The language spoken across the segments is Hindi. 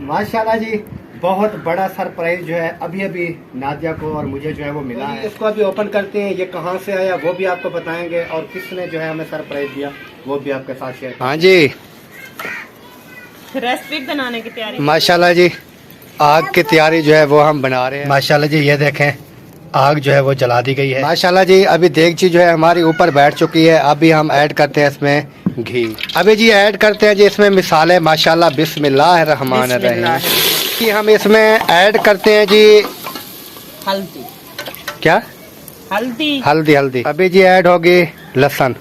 माशाल्लाह जी, बहुत बड़ा सरप्राइज जो है अभी अभी नादिया को और मुझे जो है वो मिला है। इसको अभी ओपन करते हैं, ये कहाँ से आया वो भी आपको बताएंगे और किसने जो है हमें सरप्राइज दिया वो भी आपके साथ शेयर। हाँ जी, रेसिपी बनाने की तैयारी माशाल्लाह जी, आग की तैयारी जो है वो हम बना रहे हैं। माशाल्लाह जी, ये देखें आग जो है वो जला दी गई है। माशाल्लाह जी, अभी देगची जो है हमारी ऊपर बैठ चुकी है। अभी हम ऐड करते हैं इसमें घी। अभी जी ऐड करते हैं जी इसमें मिसाले। माशाल्लाह, बिस्मिल्लाहिर्रहमानिर्रहीम। कि हम इसमें ऐड करते हैं जी हल्दी। क्या? हल्दी। हल्दी। हल्दी अभी जी ऐड होगी लहसुन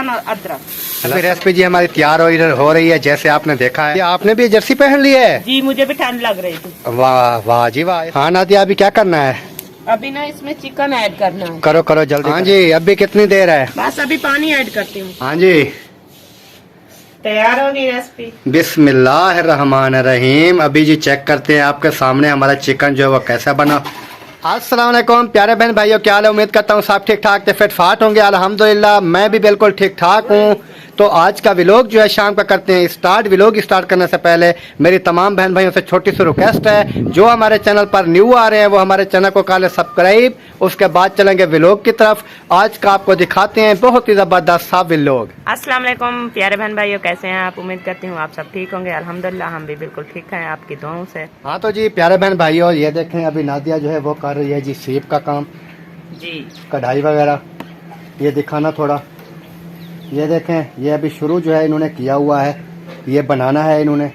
और अदरक। अभी रेसिपी जी हमारी तैयार हो रही है जैसे आपने देखा है। आपने भी जर्सी पहन ली है? जी, मुझे भी ठंड लग रही थी। वाह वाह जी वाह। हाँ नादिया, अभी क्या करना है? अभी ना इसमें चिकन ऐड करना है। करो करो जल्दी। हाँ जी, अभी कितनी देर है? बस अभी पानी ऐड करती हूँ। हाँ जी, तैयार होगी रेसिपी। बिस्मिल्लाहिर्रहमानिर्रहीम। अभी जी चेक करते हैं आपके सामने हमारा चिकन जो है वो कैसा बना। अस्सलाम वालेकुम प्यारे बहन भाइयों, क्या हाल है? उम्मीद करता हूँ सब ठीक ठाक फिट फाट होंगे। अल्हम्दुलिल्लाह मैं भी बिल्कुल ठीक ठाक हूँ। तो आज का व्लॉग जो है शाम का करते हैं स्टार्ट। व्लॉग स्टार्ट करने से पहले मेरी तमाम बहन भाइयों से छोटी सी रिक्वेस्ट है, जो हमारे चैनल पर न्यू आ रहे हैं वो हमारे चैनल को कर ले सब्सक्राइब। उसके बाद चलेंगे व्लॉग की तरफ। आज का आपको दिखाते हैं बहुत ही ज़बरदस्त सा व्लॉग। अस्सलाम वालेकुम प्यारे बहन भाइयों, कैसे हैं आप? उम्मीद करती हूँ आप सब ठीक होंगे। अल्हम्दुलिल्लाह हम भी बिल्कुल ठीक हैं आपकी दुआओं से। हाँ तो जी प्यारे बहन भाइयों, ये देखें अभी नादिया जो है वो कर रही है जी सीप का काम जी, कढ़ाई वगैरह। ये दिखाना थोड़ा। ये देखें, ये अभी शुरू जो है इन्होंने किया हुआ है। ये बनाना है इन्होंने।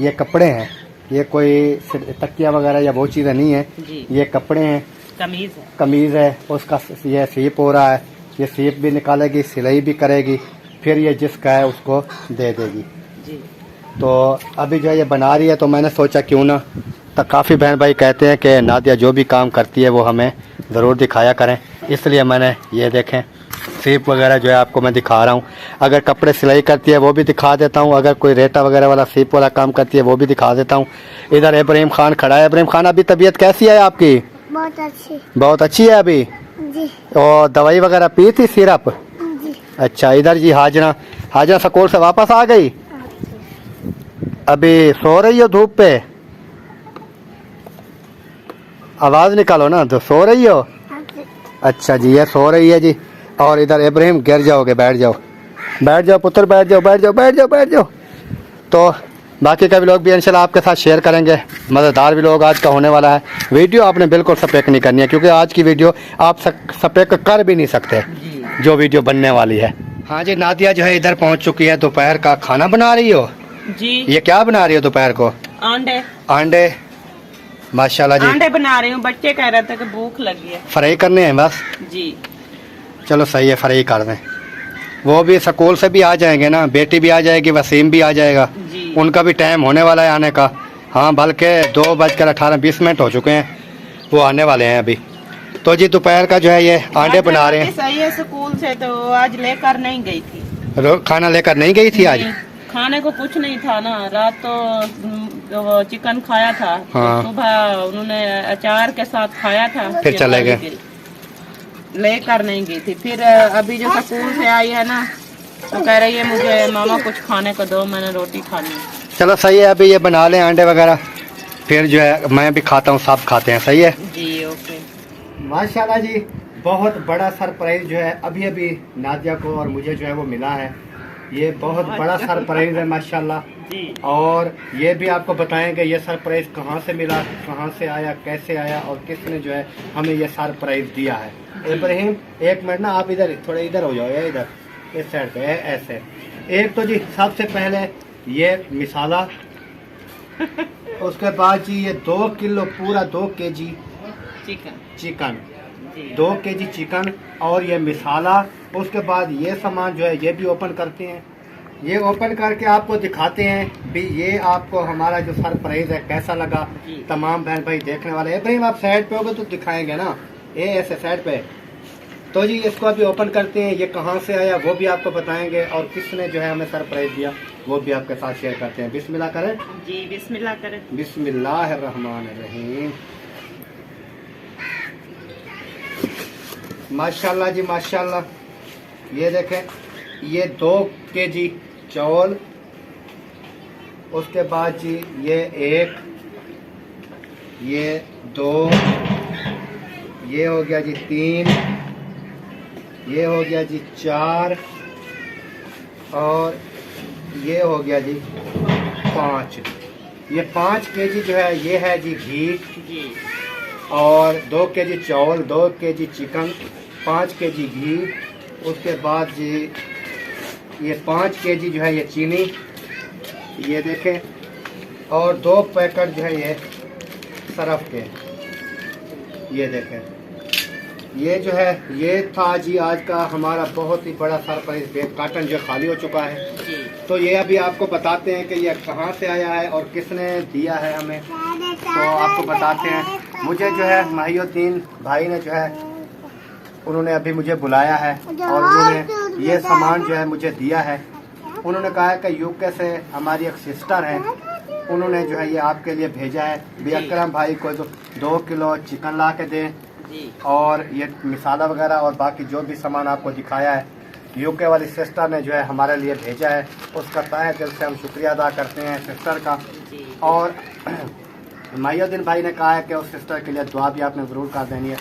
ये कपड़े हैं, ये कोई तकिया वगैरह या वो चीज़ें नहीं है जी। ये कपड़े हैं, कमीज़ है। उसका ये सीप हो रहा है। ये सीप भी निकालेगी, सिलाई भी करेगी, फिर ये जिसका है उसको दे देगी जी। तो अभी जो है ये बना रही है। तो मैंने सोचा क्यों ना, तो काफ़ी बहन भाई कहते हैं कि नादिया जो भी काम करती है वो हमें ज़रूर दिखाया करें, इसलिए मैंने ये देखें सीप वगैरह जो है आपको मैं दिखा रहा हूँ। अगर कपड़े सिलाई करती है वो भी दिखा देता हूँ, अगर कोई रेटा वगैरह वाला सीप वाला काम करती है वो भी दिखा देता हूँ। इधर इब्राहिम खान खड़ा है। इब्राहिम खान, अभी तबीयत कैसी है आपकी? बहुत अच्छी। बहुत अच्छी है अभी जी। और दवाई वगैरह पी थी, सिरप? जी। अच्छा, इधर जी हाजरा स्कूल से वापस आ गई? अभी सो रही हो धूप पे? आवाज़ निकालो ना, तो सो रही हो? अच्छा जी, ये सो रही है जी। और इधर इब्राहिम, गिर जाओगे, बैठ जाओ पुत्र, बैठ जाओ। तो बाकी का व्लॉग भी इंशाल्लाह आपके साथ शेयर करेंगे। मज़ेदार व्लॉग आज का होने वाला है। वीडियो आपने बिल्कुल स्पेक नहीं करनी है, क्योंकि आज की वीडियो आप स्पेक कर भी नहीं सकते जो वीडियो बनने वाली है। हाँ जी, नादिया जो है इधर पहुँच चुकी है। दोपहर का खाना बना रही हो जी। ये क्या बना रही हो दोपहर को? अंडे। माशाल्लाह जी, अंडे बना रही हूँ। बच्चे कह रहे थे कि भूख लगी है। फ्राई करने हैं बस? जी। चलो सही है, फ्राई कर दें। वो भी स्कूल से भी आ जाएंगे ना, बेटी भी आ जाएगी, वसीम भी आ जाएगा जी। उनका भी टाइम होने वाला है आने का। हाँ, बल्कि 2:18-20 हो चुके हैं, वो आने वाले हैं अभी। तो जी दोपहर का जो है ये अंडे बना रहे हैं। सही है, स्कूल से तो आज लेकर नहीं गई थी। खाना लेकर नहीं गई थी आज? खाने को कुछ नहीं था ना, रात तो चिकन खाया था। हाँ। तो सुबह उन्होंने अचार के साथ खाया था, फिर चले गए, लेकर नहीं गई थी। फिर अभी जो स्कूल से आई है ना, तो कह रही है मुझे मामा कुछ खाने को दो, मैंने रोटी खानी। चलो सही है, अभी ये बना लें अंडे वगैरह, फिर जो है मैं भी खाता हूँ, सब खाते हैं। सही है जी, ओके। माशाल्लाह जी, बहुत बड़ा सरप्राइज जो है अभी अभी नादिया को और मुझे जो है वो मिला है। ये बहुत बड़ा सरप्राइज है माशाल्लाह जी। और ये भी आपको बताएंगे ये सरप्राइज कहाँ से मिला, कहाँ से आया, कैसे आया और किसने जो है हमें ये सरप्राइज दिया है। इब्राहिम एक मिनट ना, आप इधर थोड़े इधर हो जाओ, या इधर इस साइड पे ऐसे। एक तो जी सबसे पहले ये मिसाला, उसके बाद जी ये 2 किलो पूरा 2 केजी चिकन 2 केजी चिकन और ये मिसाला। उसके बाद ये सामान जो है ये भी ओपन करते हैं। ये ओपन करके आपको दिखाते हैं भी ये आपको हमारा जो सरप्राइज है कैसा लगा। तमाम बहन भाई देखने वाले हैं। भाई आप साइड पे होगे तो दिखाएंगे ना, ये ऐसे साइड पे। तो जी इसको अभी ओपन करते हैं, ये कहाँ से आया वो भी आपको बताएंगे और किसने जो है हमें सरप्राइज दिया वो भी आपके साथ शेयर करते हैं। बिस्मिल्लाह करें जी, बिस्मिल्लाह करें। बिस्मिल्लाहिर्रहमानिर्रहीम। माशाल्लाह जी माशाल्लाह। ये देखें, ये 2 केजी चावल, उसके बाद जी ये 1, ये 2, ये हो गया जी 3, ये हो गया जी 4 और ये हो गया जी 5। ये 5 केजी जो है ये है जी घी जी। और 2 केजी चावल, 2 केजी चिकन, 5 केजी घी। उसके बाद जी ये 5 केजी जो है ये चीनी, ये देखें, और 2 पैकेट जो है ये सरफ के, ये देखें। ये जो है ये था जी आज का हमारा बहुत ही बड़ा सरप्राइज बेग। कार्टन जो खाली हो चुका है जी। तो ये अभी आपको बताते हैं कि ये कहाँ से आया है और किसने दिया है हमें, तो आपको बताते हैं। मुझे जो है महिउद्दीन भाई ने जो है उन्होंने अभी मुझे बुलाया है और उन्होंने ये सामान जो है मुझे दिया है। उन्होंने कहा है कि यूके से हमारी एक सिस्टर है, उन्होंने जो है ये आपके लिए भेजा है। भी अकरम भाई को 2 किलो चिकन ला के दें और ये मिसाला वगैरह और बाकी जो भी सामान आपको दिखाया है यूके वाली सिस्टर ने जो है हमारे लिए भेजा है। उसका तहे दिल से हम शुक्रिया अदा करते हैं सिस्टर का। और महिउद्दीन भाई ने कहा है कि उस सिस्टर के लिए दुआ भी आपने ज़रूर कर देनी है,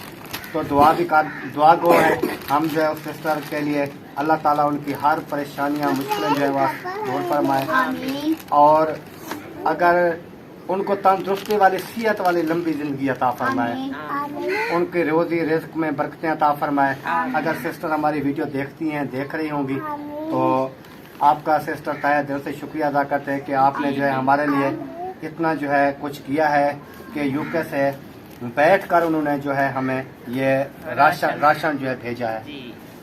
तो दुआ गो है हम जो है उस सिस्टर के लिए। अल्लाह ताला उनकी हर परेशानियां मुश्किलें जो है वह दूर फरमाए और अगर उनको तंदुरुस्ती वाली सेहत वाली लंबी ज़िंदगी अता फरमाए, उनकी रोज़ी रिज़्क में बरकतें अता फरमाए। अगर सिस्टर हमारी वीडियो देखती हैं, देख रही होंगी, तो आपका सिस्टर तहे दिल से शुक्रिया अदा करते हैं कि आपने जो है हमारे लिए इतना जो है कुछ किया है कि यूके से बैठ कर उन्होंने जो है हमें ये राशन जो है भेजा है।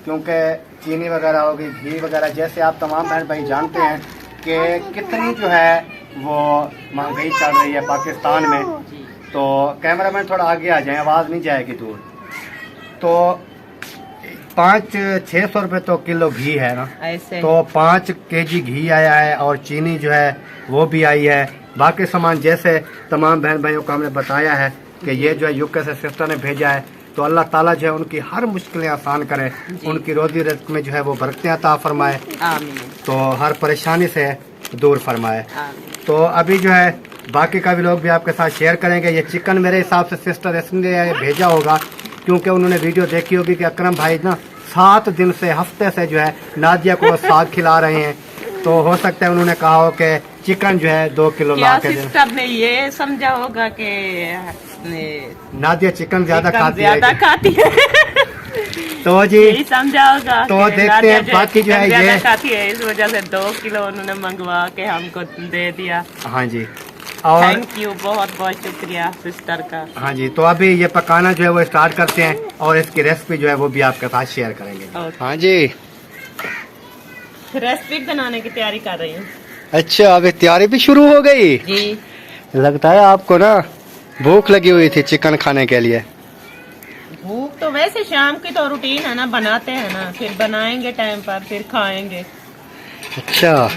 क्योंकि चीनी वगैरह होगी, घी वगैरह, जैसे आप तमाम बहन भाई जानते हैं कि कितनी जो है वो महंगाई चल रही है पाकिस्तान में। तो कैमरामैन थोड़ा आगे आ जाए, आवाज़ नहीं जाएगी दूर। तो 500-600 रुपये तो किलो घी है ना, ऐसे। तो 5 केजी घी आया है और चीनी जो है वो भी आई है। बाकी सामान जैसे तमाम बहन भाइयों को हमने बताया है कि ये जो है यूके से सिस्टर ने भेजा है, तो अल्लाह ताला जो है उनकी हर मुश्किलें आसान करे, उनकी रोजी रिज़्क में जो है वो बरकतें अता फरमाए, तो हर परेशानी से दूर फरमाए। तो अभी जो है बाकी का भी लोग भी आपके साथ शेयर करेंगे। ये चिकन मेरे हिसाब से सिस्टर इसलिए भेजा होगा क्योंकि उन्होंने वीडियो देखी होगी कि अकरम भाई ना 7 दिन से, हफ्ते से जो है नादिया को साग खिला रहे हैं, तो हो सकता है उन्होंने कहा हो कि चिकन जो है 2 किलो ला के सिस्टर ने ये समझा होगा कि नादिया चिकन ज्यादा खाती है तो जी समझा होगा। तो देखते हैं बाकी जो है ये खाती है, इस वजह से 2 किलो उन्होंने मंगवा के हमको दे दिया। हाँ जी, और थैंक यू, बहुत बहुत शुक्रिया सिस्टर का। हाँ जी, तो अभी ये पकाना जो है वो स्टार्ट करते हैं और इसकी रेसिपी जो है वो भी आपके साथ शेयर करेंगे। हाँ जी, रेसिपी बनाने की तैयारी कर रही हूँ। अच्छा, अभी तैयारी भी शुरू हो गई जी। लगता है आपको ना भूख लगी हुई थी चिकन खाने के लिए। भूख तो वैसे शाम की तो रूटीन है ना, बनाते हैं ना, फिर बनाएंगे टाइम पर, फिर खाएंगे। अच्छा,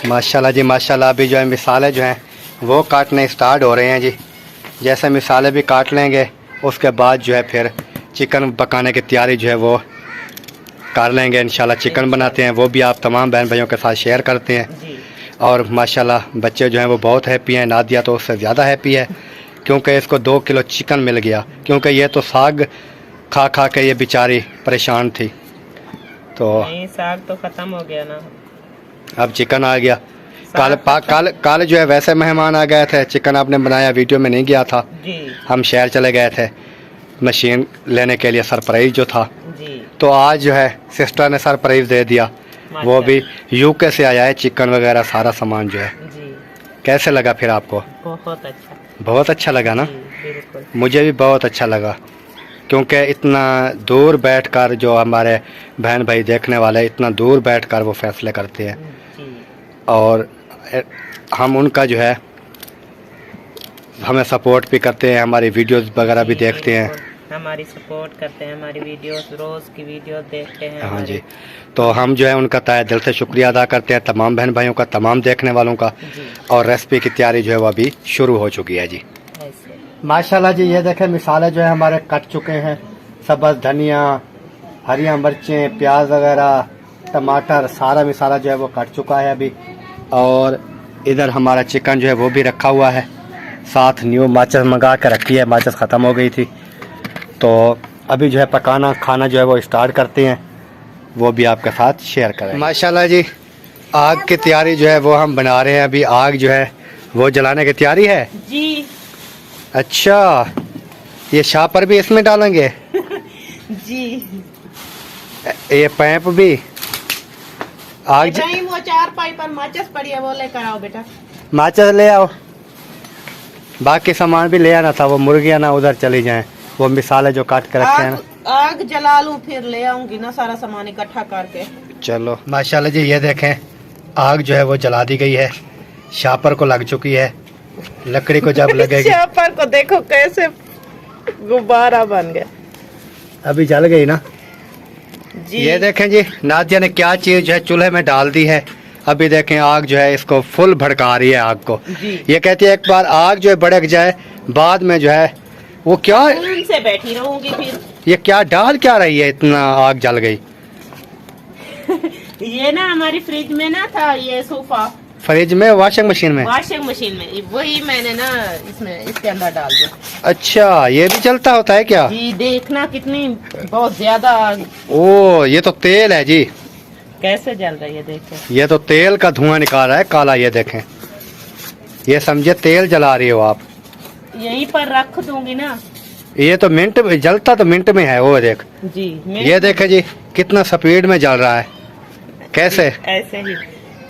माशाल्लाह जी माशाल्लाह। अभी जो है मिसाले जो हैं वो काटने स्टार्ट हो रहे हैं जी। जैसे मिसाले भी काट लेंगे उसके बाद जो है फिर चिकन पकाने की तैयारी जो है वो कर लेंगे इंशाल्लाह। चिकन बनाते हैं वो भी आप तमाम बहन भाइयों के साथ शेयर करते हैं जी। और माशाल्लाह बच्चे जो हैं वो बहुत हैप्पी हैं। नादिया तो उससे ज़्यादा हैप्पी है क्योंकि इसको 2 किलो चिकन मिल गया, क्योंकि ये तो साग खा खा के ये बेचारी परेशान थी। तो नहीं, साग तो ख़त्म हो गया ना, अब चिकन आ गया। कल जो है वैसे मेहमान आ गए थे, चिकन आपने बनाया, वीडियो में नहीं गया था जी। हम शहर चले गए थे मशीन लेने के लिए, सरप्राइज जो था जी। तो आज जो है सिस्टर ने सरप्राइज दे दिया, वो भी यूके से आया है चिकन वगैरह सारा सामान जो है जी। कैसे लगा फिर आपको? बहुत अच्छा, बहुत अच्छा लगा ना? बिल्कुल, मुझे भी बहुत अच्छा लगा क्योंकि इतना दूर बैठकर जो हमारे बहन भाई देखने वाले इतना दूर बैठकर वो फैसले करते हैं जी। और हम उनका जो है हमें सपोर्ट भी करते हैं, हमारी वीडियोस वगैरह भी देखते हैं, हमारी सपोर्ट करते हैं, हमारी वीडियोस, रोज़ की वीडियोस देखते हैं। हाँ जी, तो हम जो है उनका तहे दिल से शुक्रिया अदा करते हैं, तमाम बहन भाइयों का, तमाम देखने वालों का। और रेसिपी की तैयारी जो है वो अभी शुरू हो चुकी है जी। माशाल्लाह जी, ये देखें मिसाले जो है हमारे कट चुके हैं, सब्ज़ धनिया, हरिया मिर्चें, प्याज वगैरह, टमाटर, सारा मिसाला जो है वो कट चुका है अभी। और इधर हमारा चिकन जो है वो भी रखा हुआ है, साथ न्यू माचिस मंगा कर रखी है, माचिस ख़त्म हो गई थी। तो अभी जो है पकाना खाना जो है वो स्टार्ट करते हैं, वो भी आपके साथ शेयर करें। माशाल्लाह जी, आग की तैयारी जो है वो हम बना रहे हैं। अभी आग जो है वो जलाने की तैयारी है जी। अच्छा, ये शापर भी इसमें डालेंगे? जी। ये पैप भी आग नहीं, वो 4 पाइप पर माचिस पड़ी है, वो लेकर आओ बेटा। माचिस ले आओ, बाकी सामान भी ले आना था, वो मुर्गियाँ ना उधर चली जाएं, वो मिसाले जो काट कर रखे हैं ना। आग जला लूं फिर ले आऊंगी ना सारा सामान इकट्ठा करके। चलो माशाल्लाह जी, ये देखें आग जो है वो जला दी गई है, शापर को लग चुकी है, लकड़ी को जब लगेगी शापर को देखो कैसे गुब्बारा बन गया। अभी जल गई ना जी। ये देखें जी, नादिया ने क्या चीज जो है चूल्हे में डाल दी है। अभी देखें आग जो है इसको फुल भड़का रही है आग को। ये कहती है एक बार आग जो है भड़क जाए, बाद में जो है वो क्या से बैठी रहूंगी फिर। ये क्या डाल क्या रही है, इतना आग जल गई। ये ना हमारी फ्रिज में ना था, ये सोफा फ्रिज में, वॉशिंग मशीन में? वॉशिंग मशीन में, वही मैंने ना इसमें इसके अंदर डाल दिया। अच्छा, ये भी जलता होता है क्या? जी, देखना कितनी बहुत ज्यादा आग। ओ, ये तो तेल है जी। कैसे जल रही है देखो। ये तो तेल का धुआं निकाल रहा है काला, ये देखें, ये समझे तेल जला रही हो आप। यहीं पर रख दूंगी ना। ये तो मिनट में जलता, तो मिनट में है वो देख जी। ये देखे जी कितना स्पीड में जल रहा है, कैसे ऐसे ही।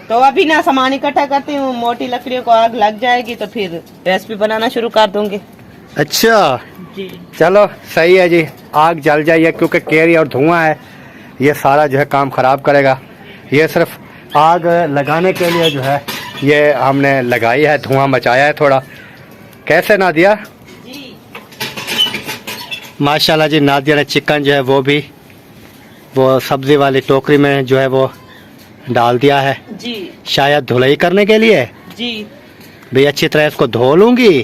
तो अभी ना सामान इकट्ठा करती हूँ, मोटी लकड़ियों को आग लग जाएगी तो फिर रेसिपी बनाना शुरू कर दूंगी। अच्छा जी। चलो सही है जी, आग जल जाइए, क्योंकि केरी और धुआं है, ये सारा जो है काम खराब करेगा। ये सिर्फ आग लगाने के लिए जो है ये हमने लगाई है, धुआं मचाया है थोड़ा। कैसे नादिया? जी। माशाल्लाह जी, नादिया ने चिकन जो है वो सब्जी वाली टोकरी में जो है वो डाल दिया है जी। शायद धुलाई करने के लिए। जी। भाई अच्छी तरह इसको धो लूंगी,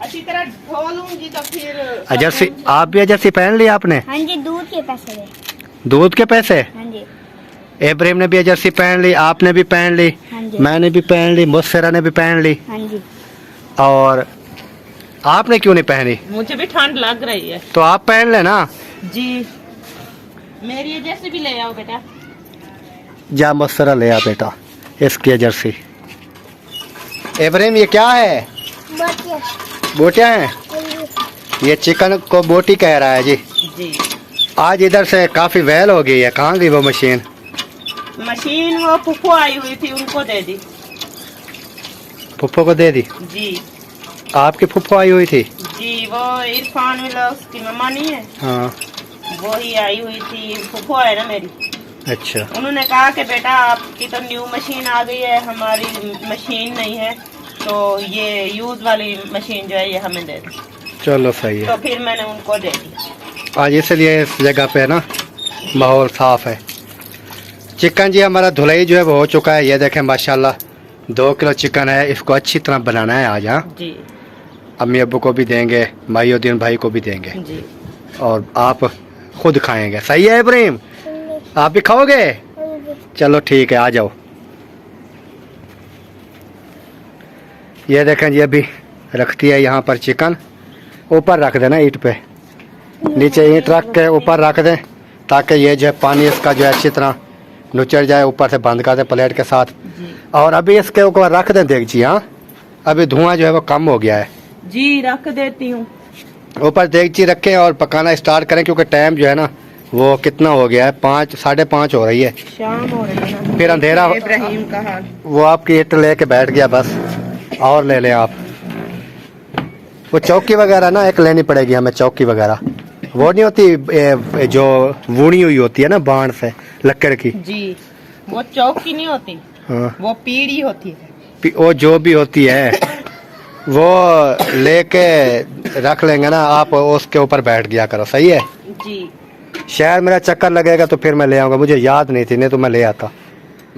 अच्छी तरह धो लूंगी तो फिर। जर्सी आप भी जर्सी पहन ली आपने? हाँ जी, दूध के पैसे दे। दूध के पैसे? हाँ जी। इब्राहिम ने भी जर्सी पहन ली, आपने भी पहन ली, हाँ जी। मैंने भी पहन ली, मुस्फिरा ने भी पहन ली, हाँ जी। और आपने क्यों नहीं पहनी? मुझे भी ठंड लग रही है। तो आप पहन लेना। जी। मेरी ये जर्सी भी ले आओ बेटा। जा मुस्फिरा ले आ बेटा इसकी जर्सी। इब्राहिम ये क्या है? बोटियाँ हैं? ये चिकन को बोटी कह रहा है जी। जी। आज इधर से काफी वैल हो गई है, कहाँ गई वो मशीन? मशीन वो फुफो आई हुई थी, उनको दे दी। फुफ्फो को दे दी? जी। आपकी फुफ्फो आई हुई थी? जी, वो इरफान मिला उसकी मम्मा नहीं है, हाँ। वो ही आई हुई थी, फुफो है ना मेरी। अच्छा। उन्होंने कहा कि बेटा आपकी तो न्यू मशीन आ गई है, हमारी मशीन नहीं है, तो ये यूज वाली मशीन जो है ये हमें दे दी। चलो सही है। तो फिर मैंने उनको दे दी। आज इसलिए इस जगह पे ना माहौल साफ है। चिकन जी हमारा धुलाई जो है वो हो चुका है, ये देखें माशाल्लाह 2 किलो चिकन है, इसको अच्छी तरह बनाना है आज। हाँ जी। अम्मी अब्बू को भी देंगे, मायुद्दीन भाई को भी देंगे, जी। और आप खुद खाएंगे। सही है इब्राहिम? आप भी खाओगे? चलो ठीक है, आ जाओ। ये देखें जी, अभी रखती है यहाँ पर चिकन, ऊपर रख देना ईंट पे, नीचे ईंट रख के ऊपर रख दें, ताकि ये जो है पानी इसका जो है अच्छी तरह नुचड़ जाए, ऊपर से बंद कर दें प्लेट के साथ। और अभी इसके ऊपर रख दें देगची। हाँ अभी धुआं जो है वो कम हो गया है। जी, रख देती हूँ। ऊपर देगची रखें और पकाना स्टार्ट करें, क्योंकि टाइम जो है ना वो कितना हो गया है, 5 साढ़े 5 हो रही है, शाम हो रही है ना, फिर अंधेरा। इब्राहिम का हाल। वो आपकी ईंट लेके बैठ गया, बस और ले लें आप। वो चौकी वगैरह ना एक लेनी पड़ेगी हमें, चौकी वगैरह, वो नहीं होती जो वुनी हुई होती है ना बाण से लकड़ की। जी, वो चौकी नहीं होती। हाँ, वो पीढ़ी होती है। वो जो भी होती है वो लेके रख लेंगे ना, आप उसके ऊपर बैठ गया करो। सही है जी। शायद मेरा चक्कर लगेगा तो फिर मैं ले आऊँगा, मुझे याद नहीं थी, नहीं तो मैं ले आता।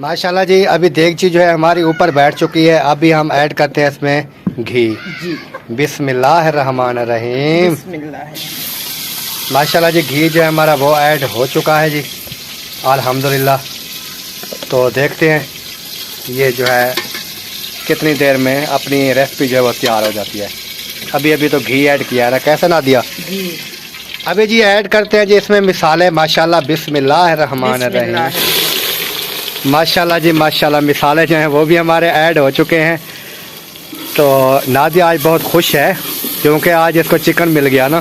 माशाल्लाह जी, अभी देगची जो है हमारी ऊपर बैठ चुकी है। अभी हम ऐड करते हैं इसमें घी। जी। बिस्मिल्लाहिर्रहमानिर्रहीम। बिस्मिल्लाह। माशाल्लाह जी, घी जो है हमारा वो ऐड हो चुका है जी, अल्हम्दुलिल्लाह। तो देखते हैं ये जो है कितनी देर में अपनी रेसिपी जो है वो तैयार हो जाती है। अभी अभी तो घी ऐड किया है ना, कैसे ना दिया जी। अभी जी ऐड करते हैं जी इसमें मिसाले माशाल्लाह बिस्मिल्लाहिर्रहमानिर्रहीम। माशाल्लाह जी माशाल्लाह, मिसाले जो हैं वो भी हमारे ऐड हो चुके हैं। तो नादिया आज बहुत खुश है क्योंकि आज इसको चिकन मिल गया ना।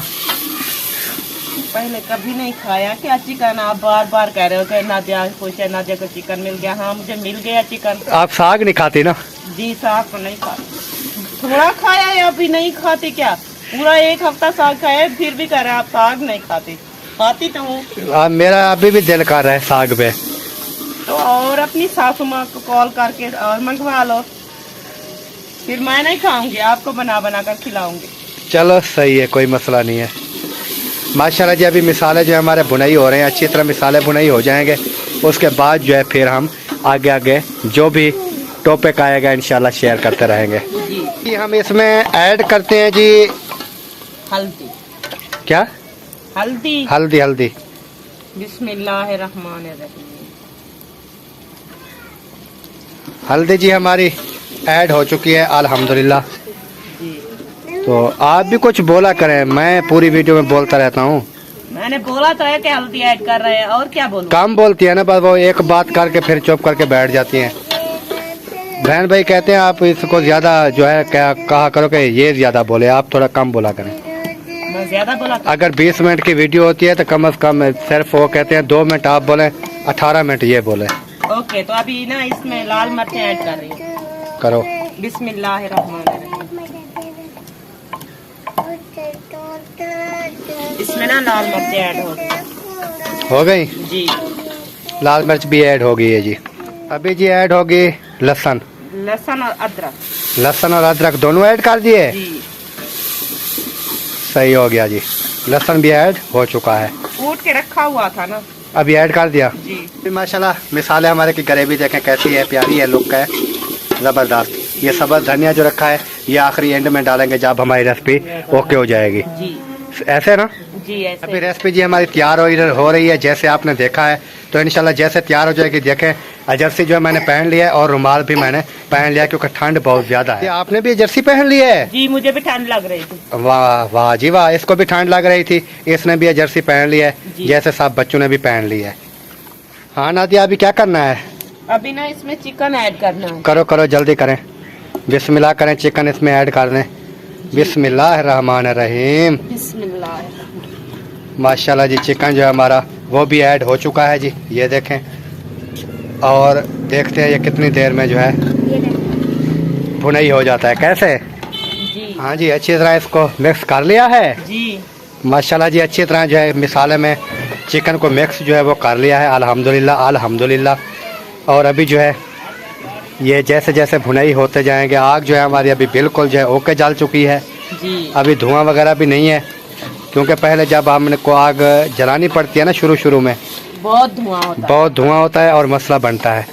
पहले कभी नहीं खाया क्या चिकन, आप बार बार कह रहे हो कि नादिया खुश है, नादिया को चिकन मिल गया। हाँ मुझे मिल गया चिकन। आप साग नहीं खाती ना? जी साग तो नहीं खाती, थोड़ा खाया है, अभी नहीं खाती क्या, पूरा एक हफ्ता साग खाया फिर भी कह रहे हैं आप साग नहीं खाती। खाती तो हूँ। मेरा अभी भी दिल कर रहा है साग पे। तो और अपनी सासू माँ को कॉल करके और मंगवा लो, फिर मैं नहीं खाऊंगी, आपको बना बना कर खिलाऊंगी। चलो सही है, कोई मसला नहीं है। माशाल्लाह जी अभी मिसाले जो हमारे बुनाई हो रहे हैं, अच्छी तरह मिसाले बुनाई हो जाएंगे, उसके बाद जो है फिर हम आगे आगे जो भी टॉपिक आएगा इंशाल्लाह शेयर करते रहेंगे जी। हम इसमें ऐड करते हैं जी हल्दी। क्या? हल्दी। हल्दी। हल्दी बिस्मिल्लाहिर्रहमानिर्रहीम। हल्दी जी हमारी ऐड हो चुकी है अल्हम्दुलिल्लाह। तो आप भी कुछ बोला करें, मैं पूरी वीडियो में बोलता रहता हूँ। मैंने बोला तो है कि हल्दी ऐड कर रहे हैं, और क्या बोलूं? काम बोलती है ना, बस वो एक बात करके फिर चुप करके बैठ जाती हैं। बहन भाई कहते हैं आप इसको ज्यादा जो है क्या कहा करो कि ये ज्यादा बोले, आप थोड़ा कम बोला करें। मैं ज्यादा बोला? अगर 20 मिनट की वीडियो होती है तो कम से कम सिर्फ वो कहते हैं 2 मिनट आप बोले, 18 मिनट ये बोले। ओके, तो अभी ना इसमें लाल मिर्चें ऐड कर रही हूँ। करो। बिस्मिल्लाहिर्रहमानिर्रहीम। इसमें ना लाल मिर्चें ऐड हो गई जी। लाल मिर्च भी ऐड हो गई है जी। अभी जी ऐड होगी लहसुन। लहसुन और अदरक। लहसुन और अदरक दोनों ऐड कर दिए जी। सही हो गया जी। लहसुन भी ऐड हो चुका है, कूट के रखा हुआ था ना, अभी ऐड कर दिया जी। माशाल्लाह मिसाले हमारे की ग्रेवी देखें कैसी है, प्यारी है, लुक है ज़बरदस्त। ये सब्ज़ धनिया जो रखा है ये आखिरी एंड में डालेंगे जब हमारी रेसिपी ओके हो जाएगी जी। ऐसे ना जी ऐसे। अभी रेसिपी जी हमारी तैयार हो रही है जैसे आपने देखा है। तो इंशाल्लाह जैसे तैयार हो जाएगी देखें, जर्सी जो है मैंने पहन लिया है और रुमाल भी मैंने पहन लिया क्योंकि ठंड बहुत ज्यादा है। आपने भी जर्सी पहन ली है? जी मुझे भी ठंड लग रही थी। वाह वाह जी वाह, इसको भी ठंड लग रही थी, इसने भी जर्सी पहन ली है जैसे सब बच्चों ने भी पहन ली है। हाँ नादिया अभी क्या करना है? अभी ना इसमें चिकन ऐड करना है। करो करो जल्दी करें, बिस्मिल्लाह करें, चिकन इसमें ऐड कर दें। बिस्मिल्लाहिर्रहमानिर्रहीम। बिस्मिल्लाह। माशाल्लाह जी चिकन जो है हमारा वो भी ऐड हो चुका है जी, ये देखें। और देखते हैं ये कितनी देर में जो है भुनाई हो जाता है। कैसे जी? हाँ जी अच्छी तरह इसको मिक्स कर लिया है जी। माशाल्लाह जी, अच्छी तरह जो है मिसाले में चिकन को मिक्स जो है वो कर लिया है अल्हम्दुलिल्लाह अल्हम्दुलिल्लाह। और अभी जो है ये जैसे जैसे भुनाई होते जाएंगे, आग जो है हमारी अभी बिल्कुल जो है ओके जल चुकी है जी। अभी धुआं वगैरह भी नहीं है क्योंकि पहले जब हमने को आग जलानी पड़ती है ना शुरू में बहुत धुआं होता है और मसला बनता है।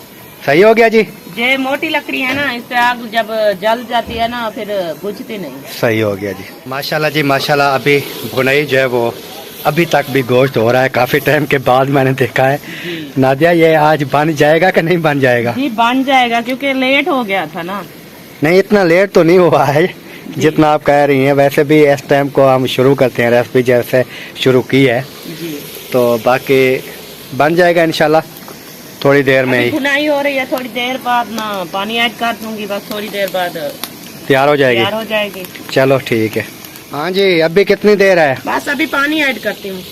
सही हो गया जी। ये मोटी लकड़ी है ना, इससे आग जब जल जाती है ना फिर बुझती नहीं। सही हो गया जी माशाल्लाह जी माशाल्लाह। अभी भुनाई जो है वो अभी तक भी गोश्त हो रहा है, काफी टाइम के बाद मैंने देखा है। नादिया ये आज बन जाएगा कि नहीं बन जाएगा? जी बन जाएगा क्योंकि लेट हो गया था ना। नहीं इतना लेट तो नहीं हुआ है जितना आप कह रही हैं। वैसे भी इस टाइम को हम शुरू करते हैं रेसिपी जैसे शुरू की है जी। तो बाकी बन जाएगा इंशाल्लाह थोड़ी देर में ही। भुनाई हो रही है, थोड़ी देर बाद ना पानी ऐड कर दूंगी, बस थोड़ी देर बाद तैयार हो जाएगी। चलो ठीक है। हाँ जी अभी कितनी देर है? बस अभी पानी ऐड करती हूँ।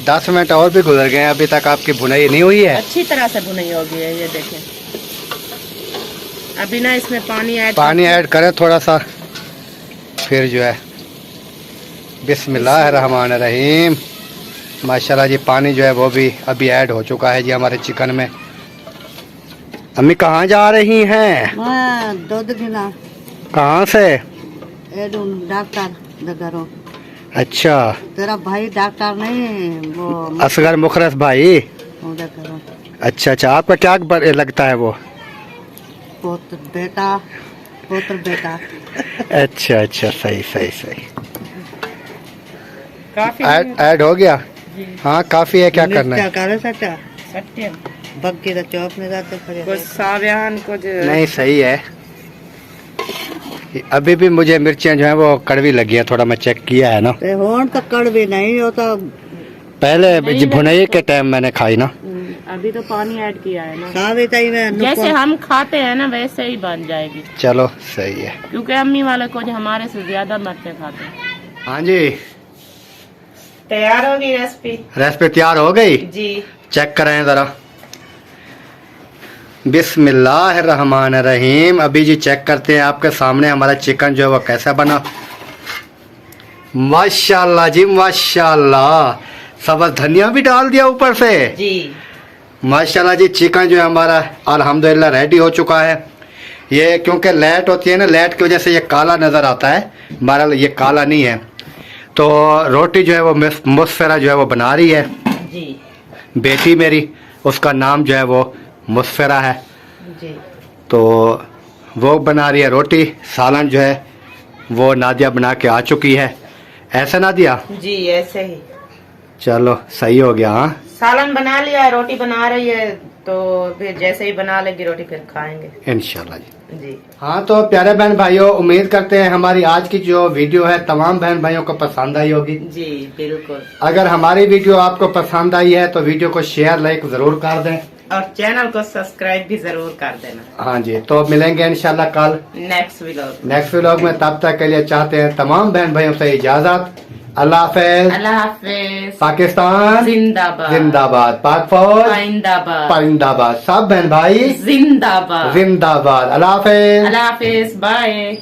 10 मिनट और भी गुजर गए, अभी तक आपकी भुनाई नहीं हुई है? अच्छी तरह से भुनाई हो गई है, ये देखें। अभी ना इसमें पानी ऐड करें थोड़ा सा, फिर जो है बिस्मिल्लाहिर्रहमानिर्रहीम। माशाल्लाह जी पानी जो है वो भी अभी ऐड हो चुका है जी हमारे चिकन में। अम्मी कहाँ जा रही हैं? दूध गिला। कहाँ से? डॉक्टर दगरो। अच्छा तेरा भाई डॉक्टर नहीं वो असगर मुखरस भाई। अच्छा अच्छा, आपका क्या लगता है वो? पोत्र बेटा। अच्छा अच्छा सही सही सही। काफी ऐड हो गया? हाँ काफी है, क्या करना है? नहीं सही है। अभी भी मुझे मिर्चियाँ जो है वो कड़वी लगी है, थोड़ा मैं चेक किया है ना। होन तो कड़वी नहीं होता, पहले भुनाई के टाइम मैंने खाई ना। अभी तो पानी ऐड किया है ना, सावित्री में जैसे हम खाते हैं ना वैसे ही बन जाएगी। चलो सही है, क्योंकि अम्मी वाले को जो हमारे से ज्यादा मिर्चें खाते हैं। हाँ जी, तैयार होगी रेसिपी। रेसिपी तैयार हो गई जी, चेक कराएं जरा। बिस्मिल्लाहिर्रहमानिर्रहीम। अभी जी चेक करते हैं आपके सामने हमारा चिकन जो है वो कैसा बना। माशाल्लाह जी माशाल्लाह, सबज धनिया भी डाल दिया ऊपर से जी। माशाल्लाह जी। चिकन जो है हमारा अल्हम्दुलिल्लाह रेडी हो चुका है। ये क्योंकि लाइट होती है ना, लाइट की वजह से ये काला नज़र आता है, बहरहाल ये काला नहीं है। तो रोटी जो है वो मुस्फिरा जो है वो बना रही है जी, बेटी मेरी, उसका नाम जो है वो मुस्फिरा है। जी, तो वो बना रही है रोटी। सालन जो है वो नादिया बना के आ चुकी है। ऐसा नादिया? जी ऐसे ही। चलो सही हो गया। हाँ, सालन बना लिया, रोटी बना रही है, तो फिर जैसे ही बना लेगी रोटी फिर खाएंगे इंशाल्लाह जी। जी। हाँ तो प्यारे बहन भाइयों, उम्मीद करते हैं हमारी आज की जो वीडियो है तमाम बहन भाइयों को पसंद आई होगी। जी बिल्कुल। अगर हमारी वीडियो आपको पसंद आई है तो वीडियो को शेयर लाइक जरूर कर दें और चैनल को सब्सक्राइब भी जरूर कर देना। हाँ जी, तो मिलेंगे इंशाल्लाह कल नेक्स्ट व्लॉग में। तब तक के लिए चाहते हैं तमाम बहन भाइयों से इजाजत। अल्लाह हाफिज। अल्लाह हाफिज। पाकिस्तान जिंदाबाद। जिंदाबाद। पाक फौज पाइंदाबाद। पाइंदाबाद। सब बहन भाई जिंदाबाद। जिंदाबाद। अल्लाह हाफिज। अल्लाह हाफिज। बाय।